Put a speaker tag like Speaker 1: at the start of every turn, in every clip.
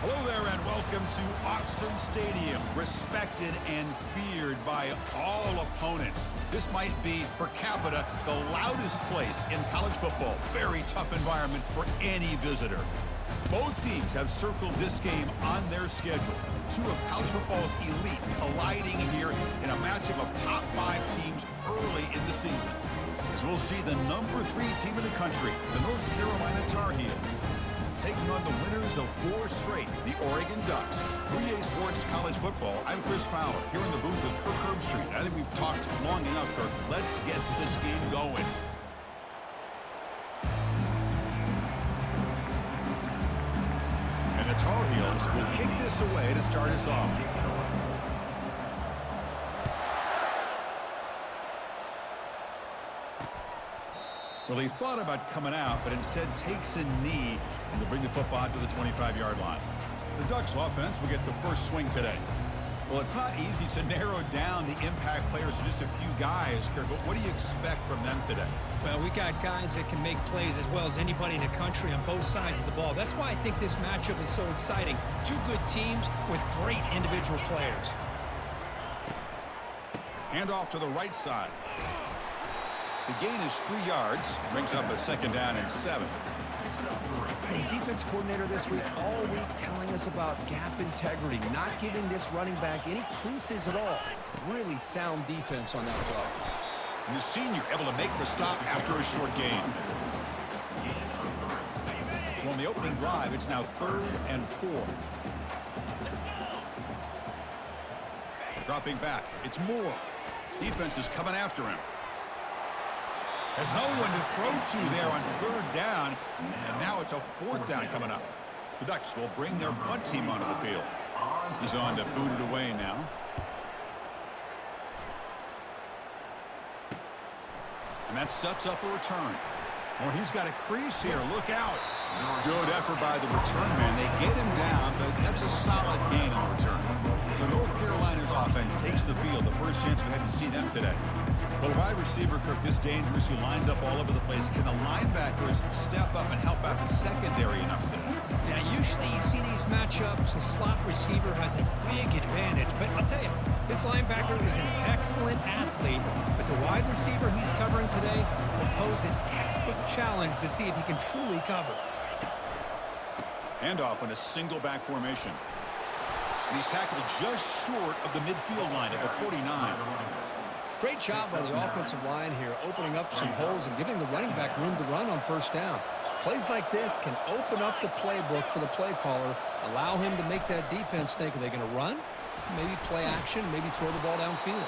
Speaker 1: Hello there and welcome to Autzen Stadium, respected and feared by all opponents. This might be, per capita, the loudest place in college football. Very tough environment for any visitor. Both teams have circled this game on their schedule. Two of college football's elite colliding here in a matchup of top 5 teams early in the season. As we'll see the number 3 team in the country, the North Carolina Tar Heels, taking on the winners of 4 straight, the Oregon Ducks. For EA Sports College Football, I'm Chris Fowler, here in the booth with Kirk Herbstreit. I think we've talked long enough, Kirk. Let's get this game going. And the Tar Heels will kick this away to start us off. Well, he thought about coming out, but instead takes a knee and will bring the football to the 25-yard line. The Ducks offense will get the first swing today. Well, it's not easy to narrow down the impact players to just a few guys, Kirk, but what do you expect from them today?
Speaker 2: Well, we got guys that can make plays as well as anybody in the country on both sides of the ball. That's why I think this matchup is so exciting. Two good teams with great individual players.
Speaker 1: Hand off to the right side. The gain is 3 yards, brings up a 2nd down and 7.
Speaker 3: The defense coordinator this week all week telling us about gap integrity, not giving this running back any creases at all. Really sound defense on that play.
Speaker 1: And the senior able to make the stop after a short gain. So on the opening drive, it's now 3rd and 4. Dropping back, it's Moore. Defense is coming after him. There's no one to throw to there on 3rd down, and now it's a 4th down coming up. The Ducks will bring their punt team onto the field. He's on to boot it away now. And that sets up a return. Oh, he's got a crease here. Look out. Good effort by the return man. They get him down, but that's a solid gain on the return. So North Carolina's offense takes the field. The first chance we had to see them today. Well, wide receiver, Kirk, this dangerous, who lines up all over the place. Can the linebackers step up and help out the secondary enough today?
Speaker 2: Yeah, usually you see these matchups, the slot receiver has a big advantage. But I'll tell you, this linebacker is an excellent athlete, but the wide receiver he's covering today will pose a textbook challenge to see if he can truly cover.
Speaker 1: Handoff in a single back formation. And he's tackled just short of the midfield line at the 49.
Speaker 3: Great job by the offensive line here, opening up some holes and giving the running back room to run on 1st down. Plays like this can open up the playbook for the play caller, allow him to make that defense think, are they going to run? Maybe play action, maybe throw the ball downfield.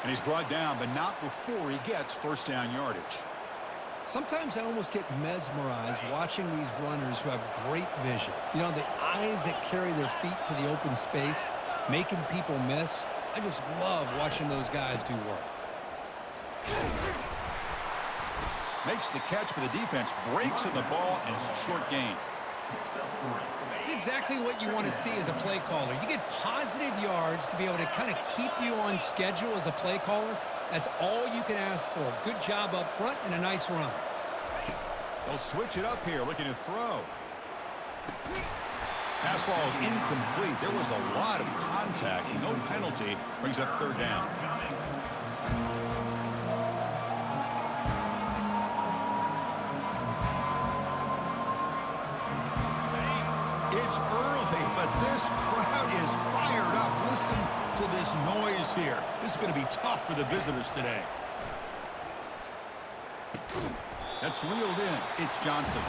Speaker 1: And he's brought down, but not before he gets 1st down yardage.
Speaker 3: Sometimes I almost get mesmerized watching these runners who have great vision. You know, the eyes that carry their feet to the open space, making people miss. I just love watching those guys do work.
Speaker 1: Makes the catch, but the defense breaks in the ball, and it's a short gain.
Speaker 2: It's exactly what you want to see as a play caller. You get positive yards to be able to kind of keep you on schedule as a play caller. That's all you can ask for. Good job up front and a nice run.
Speaker 1: They'll switch it up here, looking to throw. Pass ball is incomplete. There was a lot of contact. No penalty. Brings up 3rd down. It's early, but this crowd is fired up. Listen to this noise here. This is going to be tough for the visitors today. That's reeled in. It's Johnson.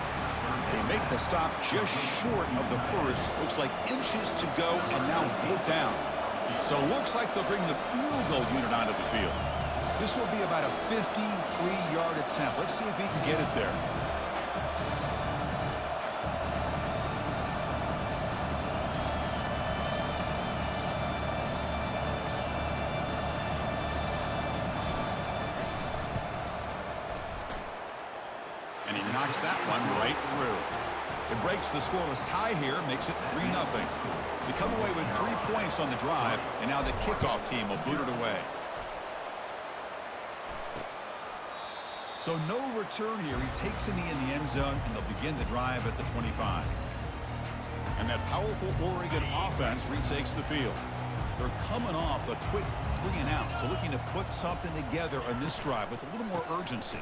Speaker 1: They make the stop just short of the 1st. Looks like inches to go, and now 4th down. So looks like they'll bring the field goal unit onto the field. This will be about a 53-yard attempt. Let's see if he can get it there. And he knocks that one right through. It breaks the scoreless tie here, makes it 3-0. They come away with 3 points on the drive, and now the kickoff team will boot it away. So no return here. He takes a knee in the end zone, and they'll begin the drive at the 25. And And that powerful Oregon offense retakes the field. They're coming off a quick 3-and-out, so looking to put something together on this drive with a little more urgency.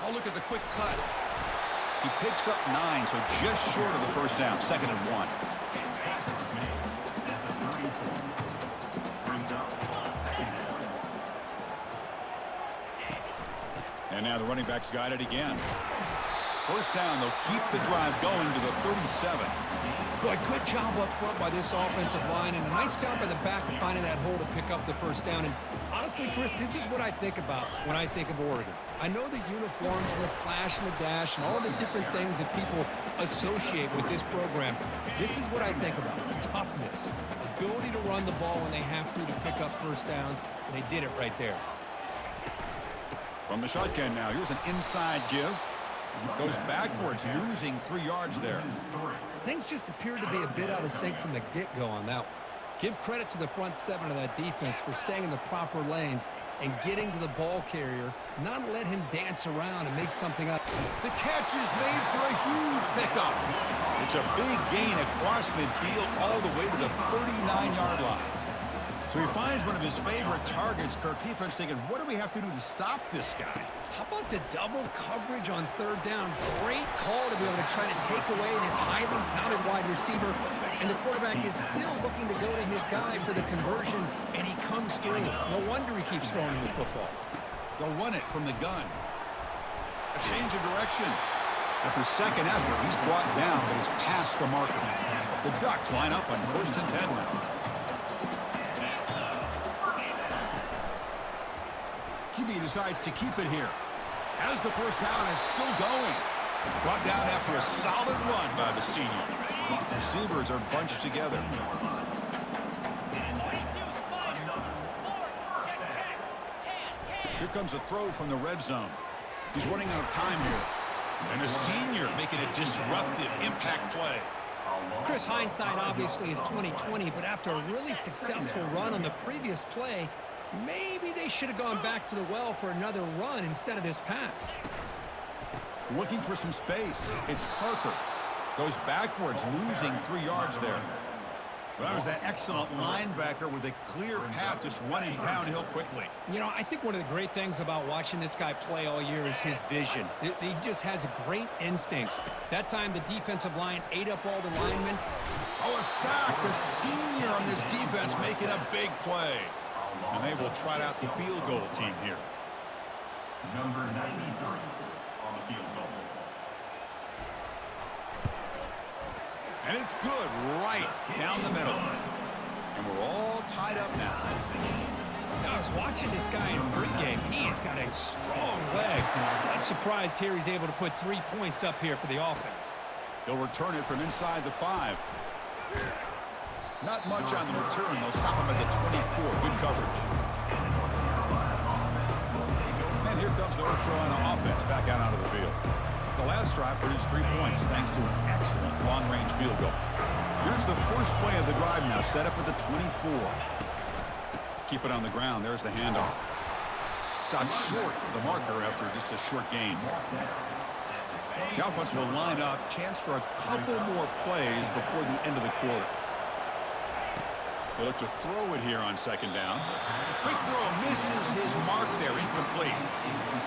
Speaker 1: Oh, look at the quick cut. He picks up 9, so just short of the first down, 2nd and 1. And now the running back's got it again. First down, they'll keep the drive going to the 37.
Speaker 2: Boy, good job up front by this offensive line, and a nice job by the back of finding that hole to pick up the first down. And honestly, Chris, this is what I think about when I think of Oregon. I know the uniforms and the flash and the dash and all the different things that people associate with this program. This is what I think about. Toughness, ability to run the ball when they have to pick up first downs, and they did it right there.
Speaker 1: From the shotgun now, here's an inside give. Goes backwards, losing 3 yards there.
Speaker 3: Things just appear to be a bit out of sync from the get-go on that one. Give credit to the front 7 of that defense for staying in the proper lanes and getting to the ball carrier, not let him dance around and make something up.
Speaker 1: The catch is made for a huge pickup. It's a big gain across midfield all the way to the 39-yard line. So he finds one of his favorite targets. Kirk defense thinking, what do we have to do to stop this guy?
Speaker 2: How about the double coverage on 3rd down? Great call to be able to try to take away this highly touted wide receiver. And the quarterback is still looking to go to his guy for the conversion, and he comes through. No wonder he keeps throwing him the football.
Speaker 1: They'll run it from the gun. A change of direction. After second effort, he's brought down, but he's past the marker. The Ducks line up on 1st and 10 now. He decides to keep it here. As the first down is still going. Brought down after a solid run by the senior. Receivers are bunched together. Here comes a throw from the red zone. He's running out of time here. And a senior making a disruptive impact play.
Speaker 2: Chris, hindsight obviously is 20/20, but after a really successful run on the previous play, maybe they should have gone back to the well for another run instead of this pass.
Speaker 1: Looking for some space. It's Parker. Goes backwards, losing 3 yards there. Well, that was that excellent linebacker with a clear path just running downhill quickly.
Speaker 2: You know, I think one of the great things about watching this guy play all year is his vision. He just has great instincts. That time, the defensive line ate up all the linemen.
Speaker 1: Oh, a sack. The senior on this defense making a big play. And they will trot out the field goal team here.
Speaker 4: Number 93 on the field goal.
Speaker 1: And it's good right down the middle. And we're all tied up now.
Speaker 2: I was watching this guy in pregame. He has got a strong leg. I'm surprised here he's able to put 3 points up here for the offense.
Speaker 1: He'll return it from inside the 5. Not much on the return. They'll stop him at the 24. Good coverage. And here comes the North Carolina offense back out onto the field. The last drive produced 3 points thanks to an excellent long-range field goal. Here's the first play of the drive now, set up at the 24. Keep it on the ground. There's the handoff. Stopped short of the marker after just a short gain. The offense will line up. Chance for a couple more plays before the end of the quarter. They look to throw it here on 2nd down. Quick throw misses his mark there, incomplete.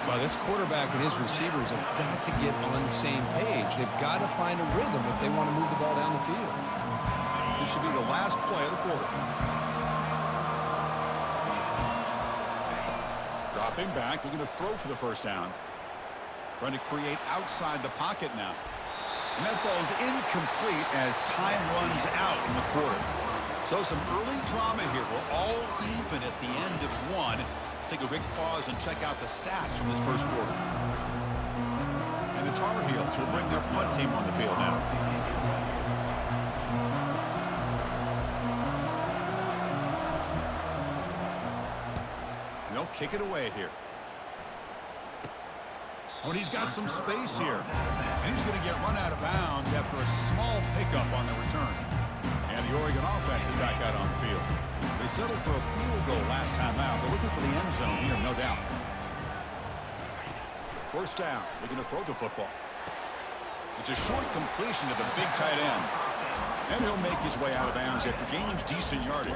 Speaker 3: Well, this quarterback and his receivers have got to get on the same page. They've got to find a rhythm if they want to move the ball down the field.
Speaker 1: This should be the last play of the quarter. Dropping back, looking to throw for the first down. Trying to create outside the pocket now. And that falls incomplete as time runs out in the quarter. So some early drama here. We're all even at the end of one. Let's take a quick pause and check out the stats from this first quarter. And the Tar Heels will bring their punt team on the field now. They'll kick it away here. Oh, and he's got some space here. And he's going to get run out of bounds after a small pickup on the return. And the Oregon offense is back out on the field. They settled for a field goal last time out. They're looking for the end zone here, no doubt. First down, looking to throw the football. It's a short completion to the big tight end. And he'll make his way out of bounds after gaining decent yardage.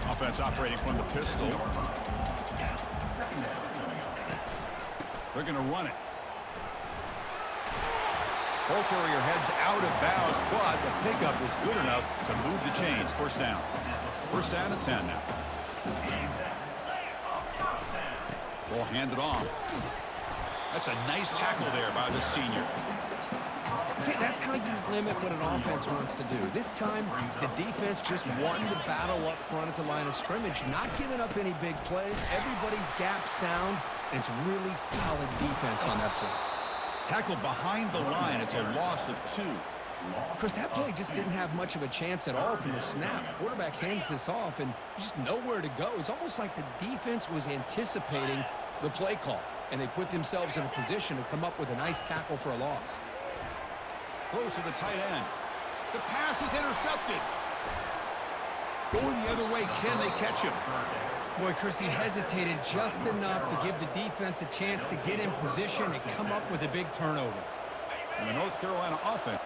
Speaker 1: Offense operating from the pistol. They're going to run it. Ball carrier heads out of bounds, but the pickup is good enough to move the chains. First down. First down and 10 now. Ball handed off. That's a nice tackle there by the senior.
Speaker 3: See, that's how you limit what an offense wants to do. This time, the defense just won the battle up front at the line of scrimmage, not giving up any big plays. Everybody's gap sound, and it's really solid defense on that play.
Speaker 1: Tackle behind the line. It's a loss of 2.
Speaker 3: Chris, that play just didn't have much of a chance at all from the snap. Quarterback hands this off, and just nowhere to go. It's almost like the defense was anticipating the play call, and they put themselves in a position to come up with a nice tackle for a loss.
Speaker 1: Close to the tight end. The pass is intercepted. Going the other way, can they catch him?
Speaker 2: Boy, Chris, he hesitated just enough to give the defense a chance to get in position and come up with a big turnover.
Speaker 1: And the North Carolina offense.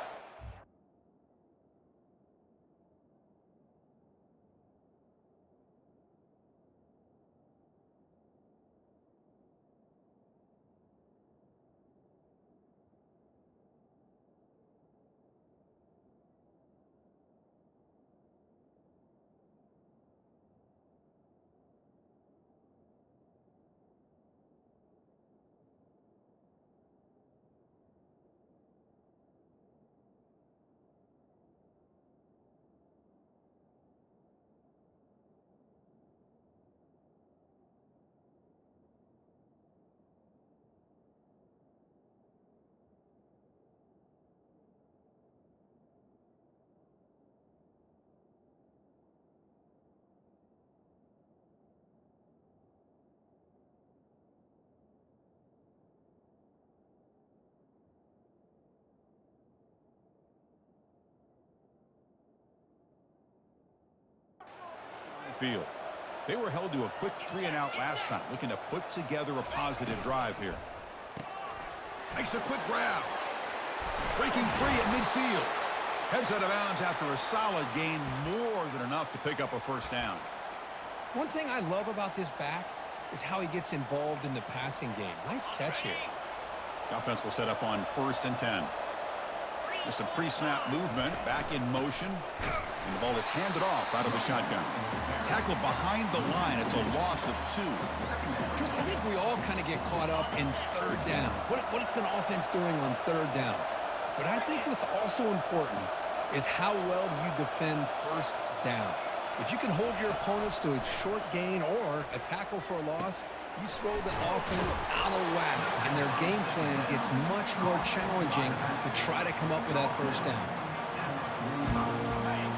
Speaker 1: Field. They were held to a quick 3-and-out last time, looking to put together a positive drive here. Makes a quick grab. Breaking free at midfield. Heads out of bounds after a solid gain, more than enough to pick up a first down.
Speaker 3: One thing I love about this back is how he gets involved in the passing game. Nice catch here.
Speaker 1: The offense will set up on 1st and 10. There's some pre-snap movement, back in motion, and the ball is handed off out of the shotgun. Tackle behind the line. It's a loss of 2.
Speaker 3: Chris, I think we all kind of get caught up in 3rd down. What's an offense doing on 3rd down? But I think what's also important is how well you defend 1st down. If you can hold your opponents to a short gain or a tackle for a loss, you throw the offense out of whack, and their game plan gets much more challenging to try to come up with that 1st down.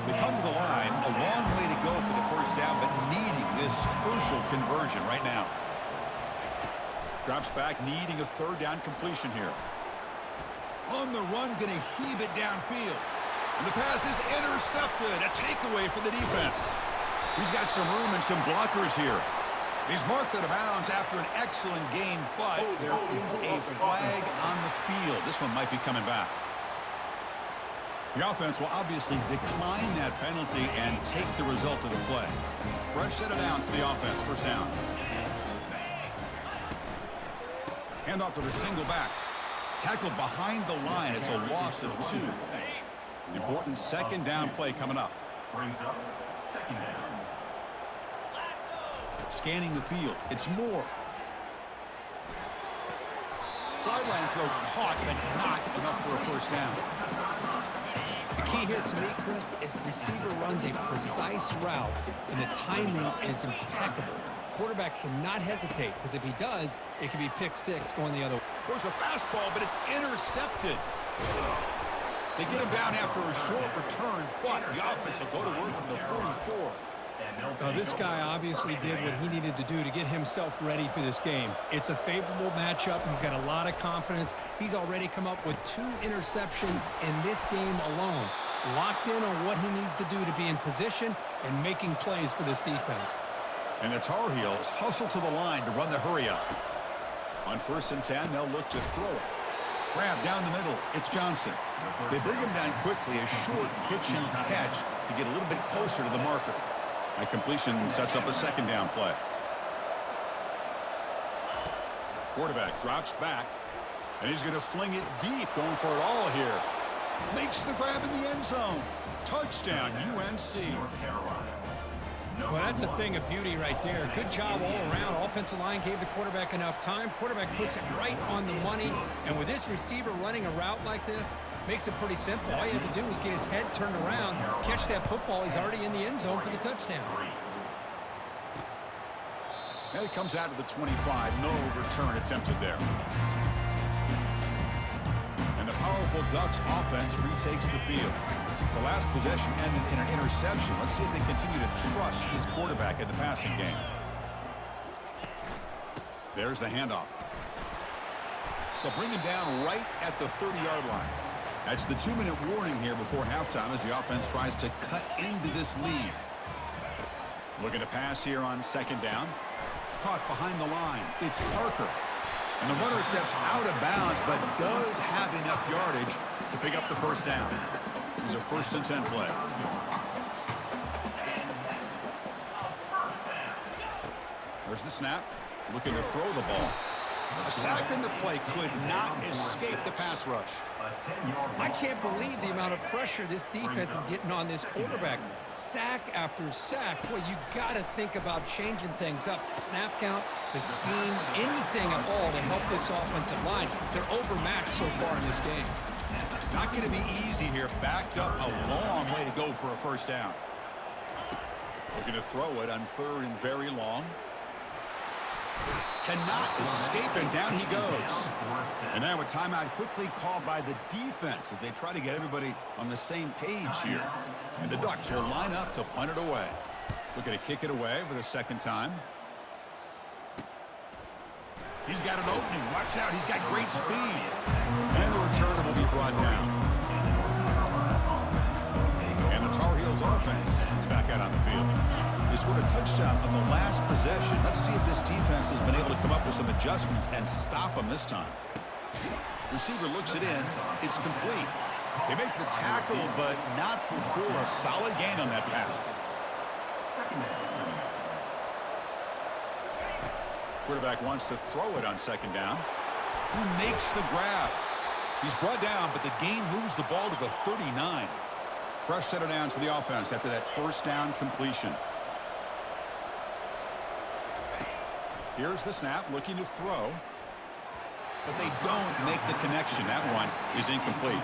Speaker 1: They come to the line, a long way to go for the 1st down, but needing this crucial conversion right now. Drops back, needing a 3rd down completion here. On the run, going to heave it downfield. And the pass is intercepted. A takeaway for the defense. He's got some room and some blockers here. He's marked out of bounds after an excellent game, but there is a flag on the field. This one might be coming back. The offense will obviously decline that penalty and take the result of the play. Fresh set of downs for the offense. 1st down. Handoff to the single back. Tackle behind the line. It's a loss of 2. Important 2nd down play coming up.
Speaker 4: Brings up 2nd down.
Speaker 1: Scanning the field. It's Moore. Sideline throw caught, but not enough for a 1st down.
Speaker 3: The key here to me, Chris, is the receiver runs a precise route, and the timing is impeccable. Quarterback cannot hesitate, because if he does, it could be pick 6 going the other way.
Speaker 1: There's a fastball, but it's intercepted. They get him down after a short return, but the offense will go to work from the 44.
Speaker 2: This guy obviously did what he needed to do to get himself ready for this game. It's a favorable matchup. He's got a lot of confidence. He's already come up with 2 interceptions in this game alone. Locked in on what he needs to do to be in position and making plays for this defense.
Speaker 1: And the Tar Heels hustle to the line to run the hurry up. On 1st and 10, they'll look to throw it. Grab down the middle. It's Johnson. They bring him down quickly. A short pitch and catch to get a little bit closer to the marker. That completion sets up a second down play. Quarterback drops back, and he's going to fling it deep, going for it all here. Makes the grab in the end zone. Touchdown, UNC.
Speaker 2: Well, that's a thing of beauty right there. Good job all around. Offensive line gave the quarterback enough time. Quarterback puts it right on the money. And with this receiver running a route like this, makes it pretty simple. All you have to do is get his head turned around, catch that football. He's already in the end zone for the touchdown.
Speaker 1: And it comes out of the 25. No return attempted there. And the powerful Ducks offense retakes the field. The last possession ended in an interception. Let's see if they continue to trust this quarterback in the passing game. There's the handoff. They'll bring him down right at the 30-yard line. That's the 2-minute warning here before halftime as the offense tries to cut into this lead. Looking to pass here on second down. Caught behind the line. It's Parker. And the runner steps out of bounds, but does have enough yardage to pick up the first down. It was a 1st and 10 play. There's the snap. Looking to throw the ball. A sack in the play could not escape the pass rush.
Speaker 2: I can't believe the amount of pressure this defense is getting on this quarterback. Sack after sack. Boy, you got to think about changing things up. The snap count, the scheme, anything at all to help this offensive line. They're overmatched so far in this game.
Speaker 1: Not going to be easy here. Backed up a long way to go for a first down. Looking to throw it on 3rd and very long. Cannot escape, and down he goes. And now a timeout quickly called by the defense as they try to get everybody on the same page here. And the Ducks will line up to punt it away. Looking to kick it away for the second time. He's got an opening. Watch out. He's got great speed. And the returner will be brought down. And the Tar Heels offense is back out on the field. They scored a touchdown on the last possession. Let's see if this defense has been able to come up with some adjustments and stop them this time. Receiver looks it in. It's complete. They make the tackle, but not before a solid gain on that pass. Quarterback wants to throw it on second down. Who makes the grab? He's brought down, but the gain moves the ball to the 39. Fresh set of downs for the offense after that first down completion. Here's the snap, looking to throw. But they don't make the connection. That one is incomplete.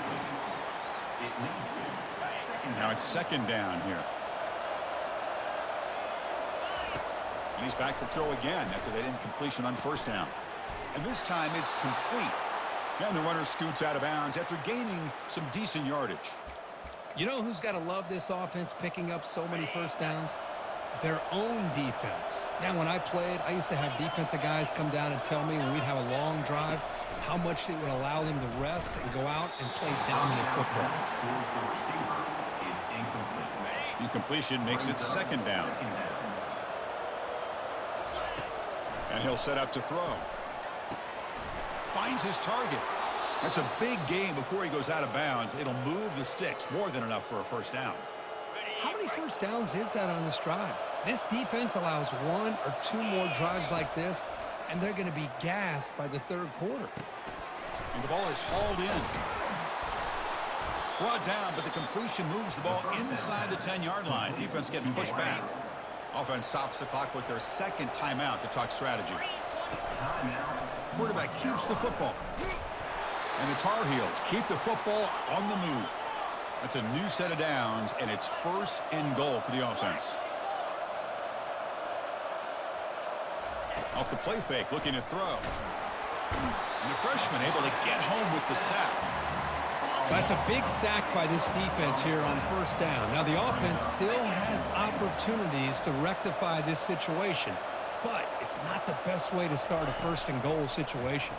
Speaker 1: Now it's second down here. And he's back to throw again after that incompletion on first down. And this time it's complete. And the runner scoots out of bounds after gaining some decent yardage.
Speaker 2: You know who's got to love this offense picking up so many first downs? Their own defense. Now, when I played, I used to have defensive guys come down and tell me when we'd have a long drive how much it would allow them to rest and go out and play dominant football.
Speaker 1: Incompletion makes it second down. And he'll set up to throw. Finds his target. That's a big gain before he goes out of bounds. It'll move the sticks, more than enough for a first down.
Speaker 2: How many first downs is that on this drive? This defense allows 1 or 2 more drives like this, and they're going to be gassed by the third quarter.
Speaker 1: And the ball is hauled in. Brought down, but the completion moves the ball inside the 10-yard line. Defense getting pushed back. Offense stops the clock with their second timeout to talk strategy. Quarterback keeps the football. And the Tar Heels keep the football on the move. That's a new set of downs, and it's 1st and goal for the offense. Off the play fake, looking to throw. And the freshman able to get home with the sack.
Speaker 2: That's a big sack by this defense here on first down. Now, the offense still has opportunities to rectify this situation, but it's not the best way to start a 1st and goal situation.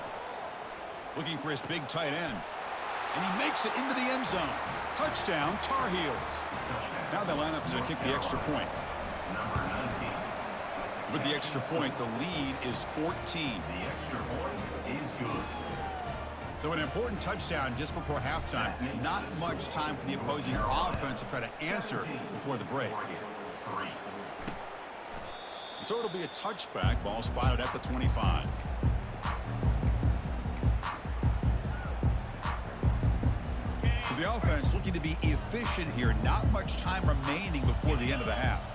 Speaker 1: Looking for his big tight end. And he makes it into the end zone. Touchdown, Tar Heels. Now they line up to kick the extra point. With the extra point, the lead is 14.
Speaker 4: The extra point is good.
Speaker 1: So an important touchdown just before halftime. Not much time for the opposing offense to try to answer before the break. So it'll be a touchback. Ball spotted at the 25. So the offense looking to be efficient here. Not much time remaining before the end of the half.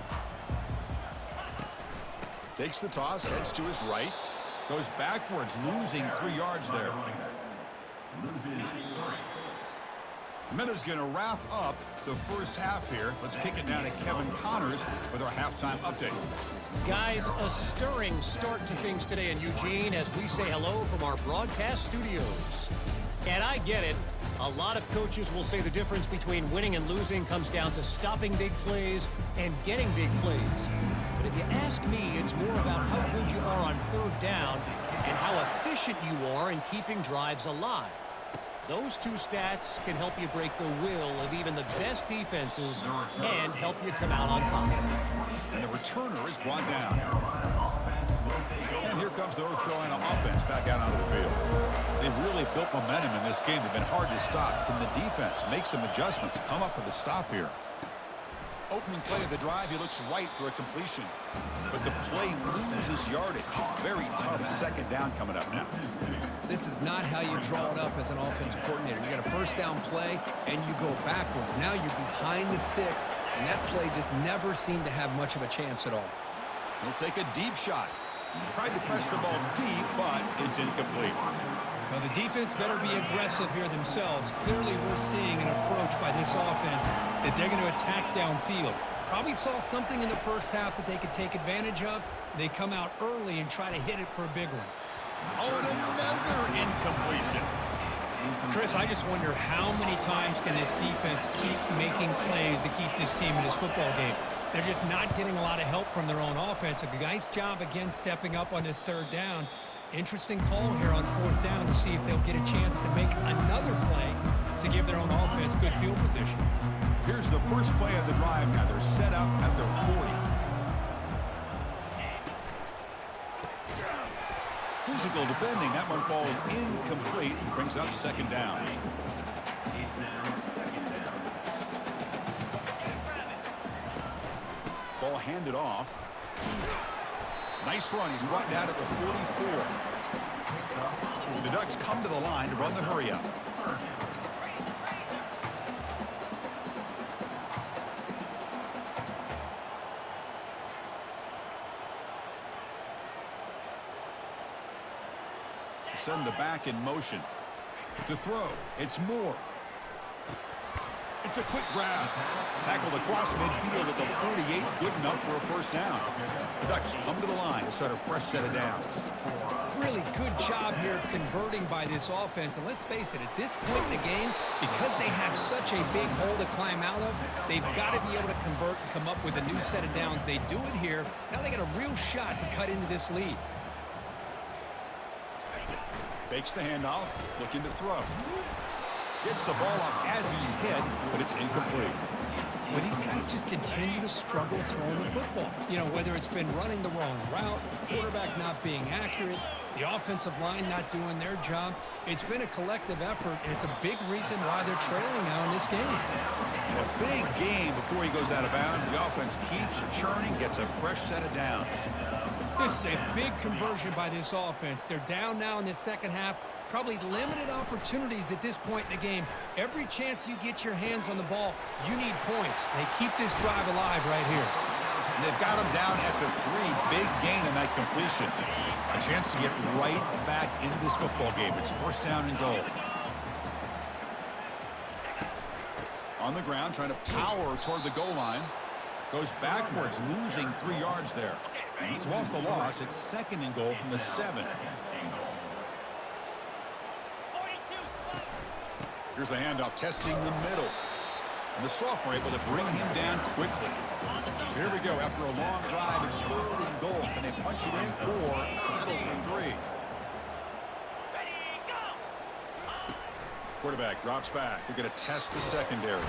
Speaker 1: Takes the toss, heads to his right. Goes backwards, losing 3 yards there. Minute's going to wrap up the first half here. Let's kick it down to Kevin Connors with our halftime update.
Speaker 5: Guys, a stirring start to things today in Eugene as we say hello from our broadcast studios. And I get it. A lot of coaches will say the difference between winning and losing comes down to stopping big plays and getting big plays. But if you ask me, it's more about how good you are on third down and how efficient you are in keeping drives alive. Those two stats can help you break the will of even the best defenses and help you come out on top.
Speaker 1: And the returner is brought down. And here comes the North Carolina offense back out onto the field. They've really built momentum in this game. They've been hard to stop. Can the defense make some adjustments, come up with a stop here? Opening play of the drive, he looks right for a completion. But the play loses yardage. Very tough second down coming up now.
Speaker 3: This is not how you draw it up as an offensive coordinator. You got a first down play, and you go backwards. Now you're behind the sticks, and that play just never seemed to have much of a chance at all.
Speaker 1: He'll take a deep shot. Tried to press the ball deep, but it's incomplete.
Speaker 2: Well, the defense better be aggressive here themselves. Clearly, we're seeing an approach by this offense that they're going to attack downfield. Probably saw something in the first half that they could take advantage of. They come out early and try to hit it for a big one.
Speaker 1: Oh, and another incompletion.
Speaker 2: Chris, I just wonder how many times can this defense keep making plays to keep this team in this football game. They're just not getting a lot of help from their own offense. A nice job again stepping up on this third down. Interesting call here on fourth down to see if they'll get a chance to make another play to give their own offense good field position.
Speaker 1: Here's the first play of the drive now. They're set up at their 40. Physical defending. That one falls incomplete. Brings up second down. Ball handed off. Nice run. He's brought down at the 44. The Ducks come to the line to run the hurry up. Send the back in motion. To throw. It's Moore. It's a quick grab. Tackled across midfield at the 48. Good enough for a first down. The Ducks come to the line to start a fresh set of downs.
Speaker 2: Really good job here of converting by this offense. And let's face it, at this point in the game, because they have such a big hole to climb out of, they've got to be able to convert and come up with a new set of downs. They do it here. Now they got a real shot to cut into this lead.
Speaker 1: Fakes the handoff, looking to throw. Gets the ball off as he's hit, but it's incomplete.
Speaker 2: Well, these guys just continue to struggle throwing the football. You know, whether it's been running the wrong route, the quarterback not being accurate, the offensive line not doing their job. It's been a collective effort, and it's a big reason why they're trailing now in this game.
Speaker 1: In a big game before he goes out of bounds, the offense keeps churning, gets a fresh set of downs.
Speaker 2: This is a big conversion by this offense. They're down now in this second half. Probably limited opportunities at this point in the game. Every chance you get your hands on the ball, you need points. They keep this drive alive right here.
Speaker 1: And they've got him down at the 3. Big gain in that completion. A chance to get right back into this football game. It's first down and goal. On the ground, trying to power toward the goal line. Goes backwards, losing 3 yards there. So off the loss, it's second and goal from the 7. Here's the handoff, testing the middle. And the sophomore able to bring him down quickly. Here we go. After a long drive, it's third and goal. Can they punch it in or settle for 3? Quarterback drops back. We're going to test the secondary.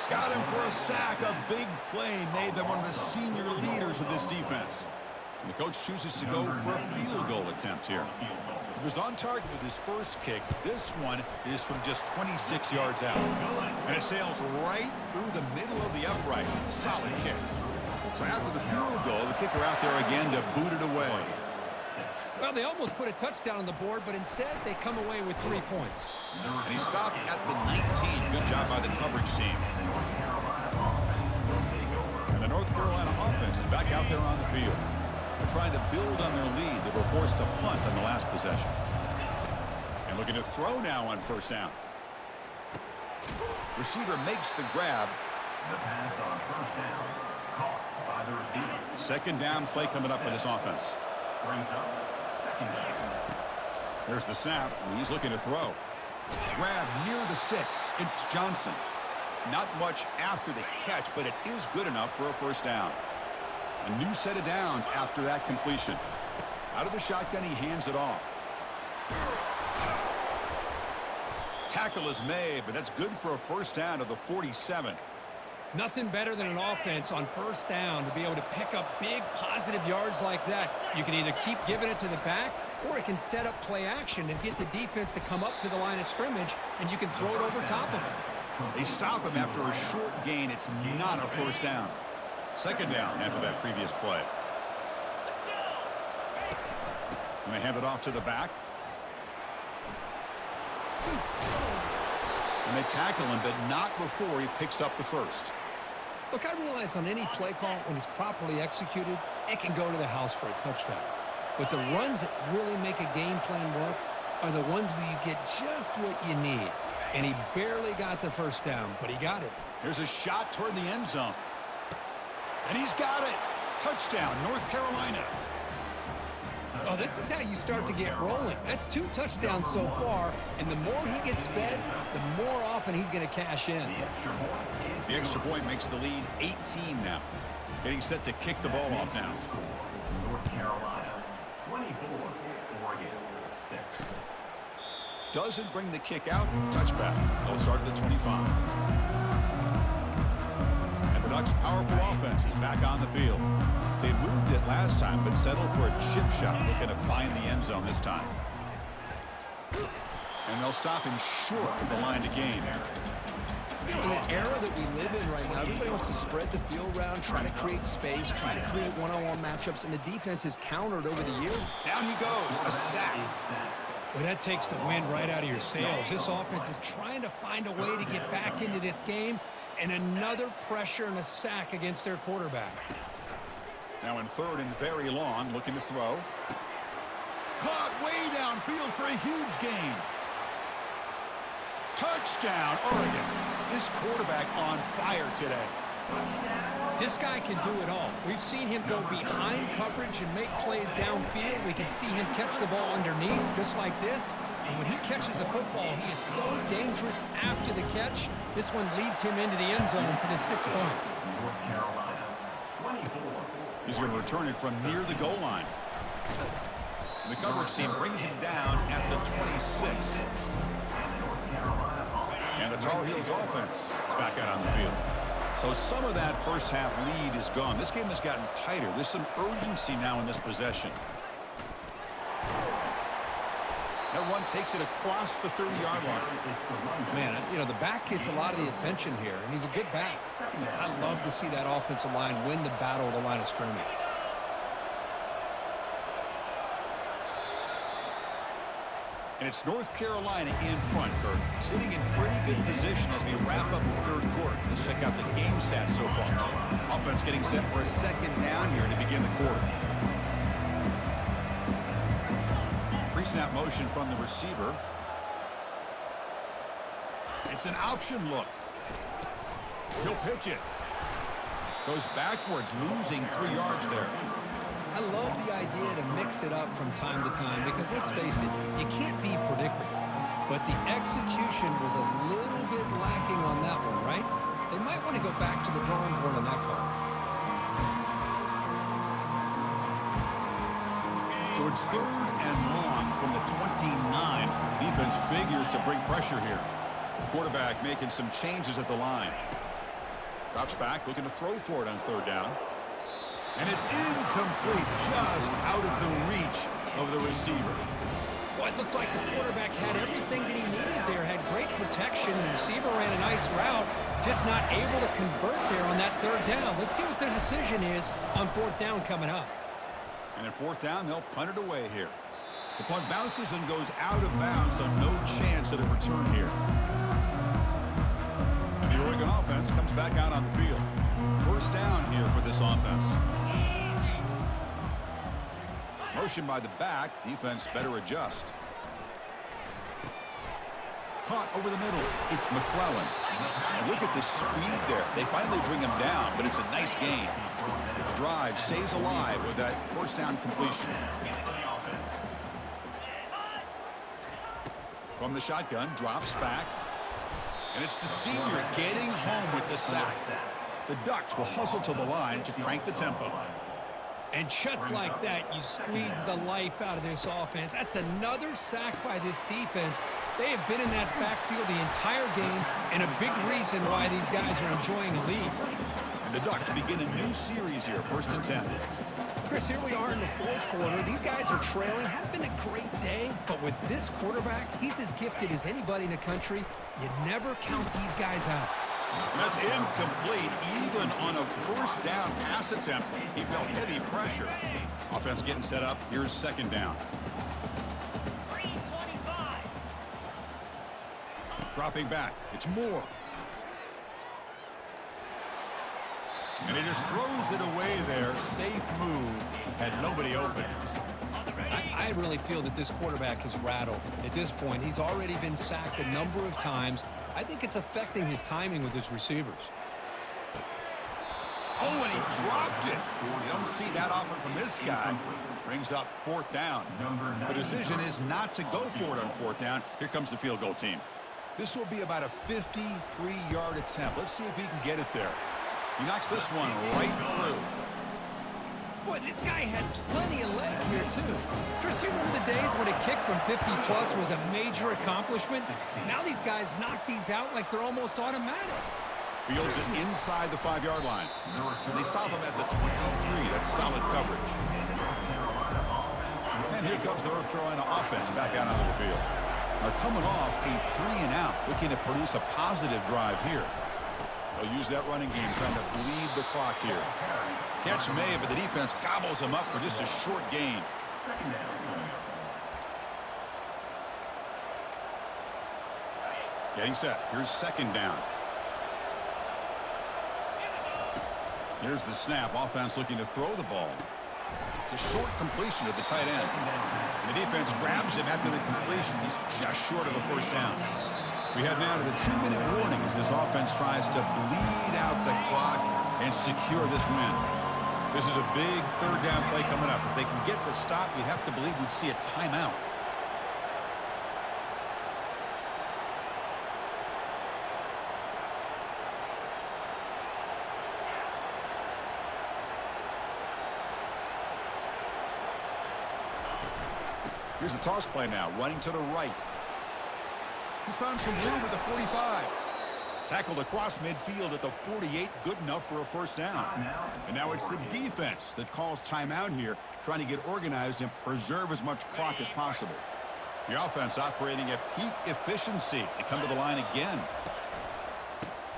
Speaker 1: Got him for a sack. A big play made them one of the senior leaders of this defense. And the coach chooses to go for a field goal attempt here. He was on target with his first kick. This one is from just 26 yards out. And it sails right through the middle of the uprights. Solid kick. So after the field goal, the kicker out there again to boot it away.
Speaker 2: Well, they almost put a touchdown on the board, but instead they come away with 3 points.
Speaker 1: And he stopped at the 19. Good job by the coverage team. And the North Carolina offense is back out there on the field. They're trying to build on their lead. They were forced to punt on the last possession. And looking to throw now on first down. Receiver makes the grab.
Speaker 4: The pass on first down. Caught by the receiver.
Speaker 1: Second down play coming up for this offense.
Speaker 4: Brings up second down.
Speaker 1: There's the snap, and he's looking to throw. Grab near the sticks. It's Johnson. Not much after the catch, but it is good enough for a first down. A new set of downs after that completion. Out of the shotgun, he hands it off. Tackle is made, but that's good for a first down to the 47.
Speaker 2: Nothing better than an offense on first down to be able to pick up big positive yards like that. You can either keep giving it to the back, or it can set up play action and get the defense to come up to the line of scrimmage, and you can throw it over top of it.
Speaker 1: They stop him after a short gain. It's not a first down. Second down after that previous play. And they hand it off to the back. And they tackle him, but not before he picks up the first.
Speaker 3: Look, I realize on any play call, when it's properly executed, it can go to the house for a touchdown. But the runs that really make a game plan work are the ones where you get just what you need. And he barely got the first down, but he got it.
Speaker 1: There's a shot toward the end zone. And he's got it. Touchdown, North Carolina.
Speaker 2: Oh, this is how you start to get rolling. That's 2 touchdowns so far, and the more he gets fed, the more often he's going to cash in.
Speaker 1: The extra point makes the lead 18 now. Getting set to kick the ball off now.
Speaker 4: North Carolina 24, Oregon 6.
Speaker 1: Doesn't bring the kick out. Touchback. They'll start at the 25. And the Ducks' powerful offense is back on the field. They moved it last time, but settled for a chip shot, looking to find the end zone this time. And they'll stop him short of the line to gain.
Speaker 3: You know, in an era that we live in right now, everybody wants to spread the field around, try to create space, try to create one-on-one matchups, and the defense is countered over the year.
Speaker 1: Down he goes. A sack.
Speaker 2: Well, that takes the wind right out of your sails. This offense is trying to find a way to get back into this game, and another pressure and a sack against their quarterback.
Speaker 1: Now in third and very long, looking to throw. Caught way downfield for a huge gain. Touchdown, Oregon. This quarterback on fire today.
Speaker 2: This guy can do it all. We've seen him go behind coverage and make plays downfield. We can see him catch the ball underneath just like this. And when he catches a football, he is so dangerous after the catch. This one leads him into the end zone for the 6 points.
Speaker 4: North Carolina 24.
Speaker 1: He's going to return it from near the goal line. And the coverage team brings him down at the 26. And the Tar Heels offense is back out on the field. So some of that first half lead is gone. This game has gotten tighter. There's some urgency now in this possession. That one takes it across the 30-yard line.
Speaker 3: Man, you know, the back gets a lot of the attention here, and he's a good back. I love to see that offensive line win the battle of the line of scrimmage.
Speaker 1: And it's North Carolina in front, Kirk, sitting in pretty good position as we wrap up the third quarter. Let's check out the game stats so far. Offense getting set for a second down here to begin the quarter. Pre-snap motion from the receiver. It's an option look. He'll pitch it. Goes backwards, losing 3 yards there.
Speaker 3: I love the idea to mix it up from time to time because, let's face it, you can't be predictable. But the execution was a little bit lacking on that one, right? They might want to go back to the drawing board on that call.
Speaker 1: So it's third and long from the 29. Defense figures to bring pressure here. Quarterback making some changes at the line. Drops back, looking to throw for it on third down. And it's incomplete, just out of the reach of the receiver.
Speaker 2: Well, it looked like the quarterback had everything that he needed there, had great protection. The receiver ran a nice route, just not able to convert there on that third down. Let's see what their decision is on fourth down coming up.
Speaker 1: And at fourth down, they'll punt it away here. The punt bounces and goes out of bounds, so no chance at a return here. And the Oregon offense comes back out on the field. First down here for this offense. Motion by the back. Defense better adjust. Caught over the middle. It's McClellan. And look at the speed there. They finally bring him down, but it's a nice gain. The drive stays alive with that first down completion. From the shotgun, drops back. And it's the senior getting home with the sack. The Ducks will hustle to the line to crank the tempo.
Speaker 2: And just like that, you squeeze the life out of this offense. That's another sack by this defense. They have been in that backfield the entire game, and a big reason why these guys are enjoying a lead.
Speaker 1: And the Ducks begin a new series here, 1st and 10.
Speaker 2: Chris, here we are in the fourth quarter. These guys are trailing. Hadn't been a great day, but with this quarterback, he's as gifted as anybody in the country. You never count these guys out.
Speaker 1: That's incomplete. Even on a first down pass attempt, he felt heavy pressure. Offense getting set up. Here's second down. Dropping back. It's Moore. And he just throws it away there. Safe move. Had nobody open.
Speaker 3: I really feel that this quarterback is rattled. At this point, he's already been sacked a number of times. I think it's affecting his timing with his receivers.
Speaker 1: Oh, and he dropped it. You don't see that often from this guy. Brings up fourth down. The decision is not to go for it on fourth down. Here comes the field goal team. This will be about a 53-yard attempt. Let's see if he can get it there. He knocks this one right through.
Speaker 2: Boy, this guy had plenty of leg here, too. Chris, you remember the days when a kick from 50-plus was a major accomplishment? Now these guys knock these out like they're almost automatic.
Speaker 1: Fields it inside the 5-yard line. They stop him at the 23. That's solid coverage. And here comes the North Carolina offense back out onto the field. They're coming off a 3-and-out, looking to produce a positive drive here. They'll use that running game, trying to bleed the clock here. Catch made, but the defense gobbles him up for just a short gain. Getting set. Here's second down. Here's the snap. Offense looking to throw the ball. It's a short completion to the tight end. And the defense grabs him after the completion. He's just short of a first down. We head now to the 2-minute warning as this offense tries to bleed out the clock and secure this win. This is a big third down play coming up. If they can get the stop, you'd have to believe we'd see a timeout. Here's the toss play now, running to the right. He's found some room at the 45. Tackled across midfield at the 48, good enough for a first down. And now it's the defense that calls timeout here, trying to get organized and preserve as much clock as possible. The offense operating at peak efficiency. They come to the line again.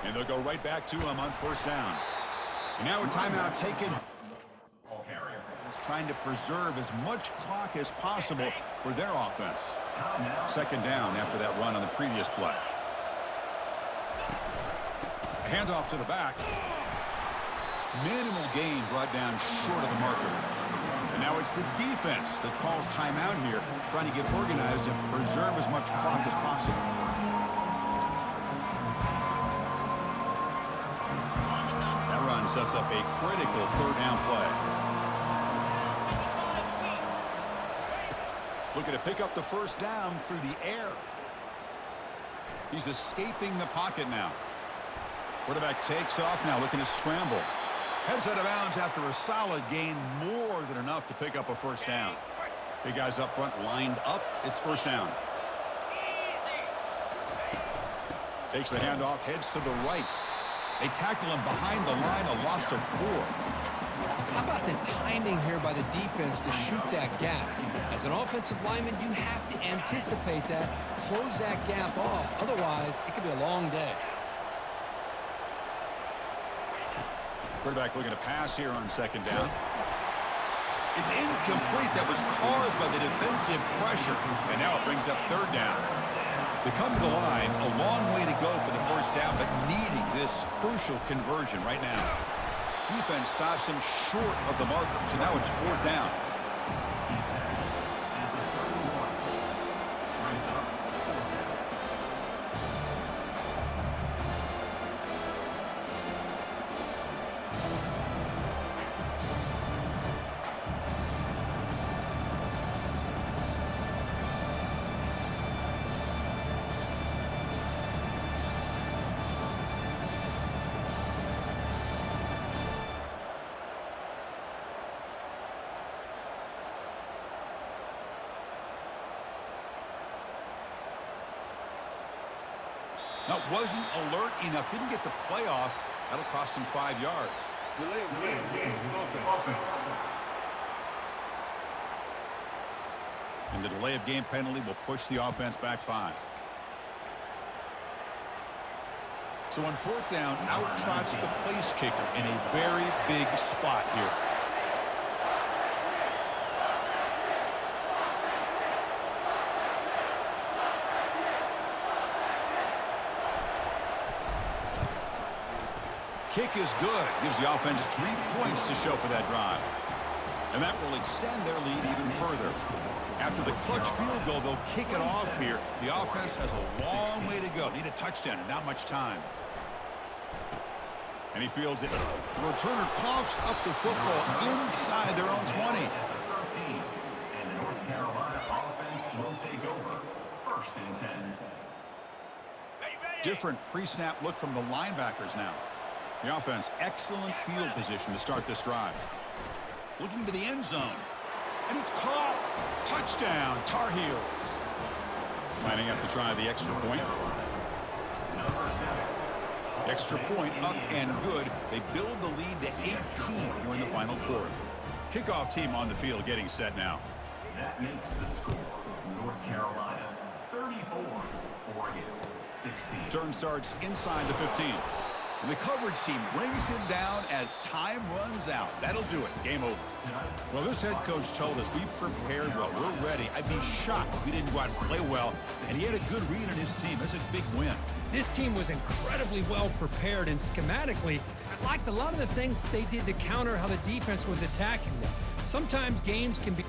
Speaker 1: And they'll go right back to him on first down. And now a timeout taken. Trying to preserve as much clock as possible for their offense. Second down after that run on the previous play. Handoff to the back. Minimal gain brought down short of the marker. And now it's the defense that calls timeout here, trying to get organized and preserve as much clock as possible. That run sets up a critical third down play. Looking to pick up the first down through the air. He's escaping the pocket now. Quarterback takes off now, looking to scramble. Heads out of bounds after a solid gain, more than enough to pick up a first down. Big guys up front lined up. It's first down. Takes the handoff, heads to the right. They tackle him behind the line, a loss of 4.
Speaker 3: How about the timing here by the defense to shoot that gap? As an offensive lineman, you have to anticipate that, close that gap off. Otherwise, it could be a long day.
Speaker 1: Quarterback looking to pass here on second down. It's incomplete. That was caused by the defensive pressure. And now it brings up third down. They come to the line, a long way to go for the first down, but needing this crucial conversion right now. Defense stops him short of the marker, so now it's fourth down. Now, wasn't alert enough, didn't get the play off. That'll cost him 5 yards. And the delay of game penalty will push the offense back 5. So on fourth down, out trots the place kicker in a very big spot here. Kick is good. Gives the offense 3 points to show for that drive. And that will extend their lead even further. After the clutch field goal, they'll kick it off here. The offense has a long way to go. Need a touchdown and not much time. And he fields it. The returner coughs up the football inside their own 20.
Speaker 4: And the North Carolina offense will take over. First and 10.
Speaker 1: Different pre-snap look from the linebackers now. The offense, excellent field position to start this drive. Looking to the end zone. And it's caught. Touchdown, Tar Heels. Lining up to try the extra point. Extra point up and good. They build the lead to 18 here in the final quarter. Kickoff team on the field getting set now.
Speaker 4: That makes the score North Carolina 34, Oregon 16.
Speaker 1: Turn starts inside the 15. And the coverage team brings him down as time runs out. That'll do it. Game over. Well, this head coach told us we prepared well. We're ready. I'd be shocked if we didn't go out and play well. And he had a good read on his team. That's a big win.
Speaker 2: This team was incredibly well prepared, and schematically, I liked a lot of the things they did to counter how the defense was attacking them. Sometimes games can be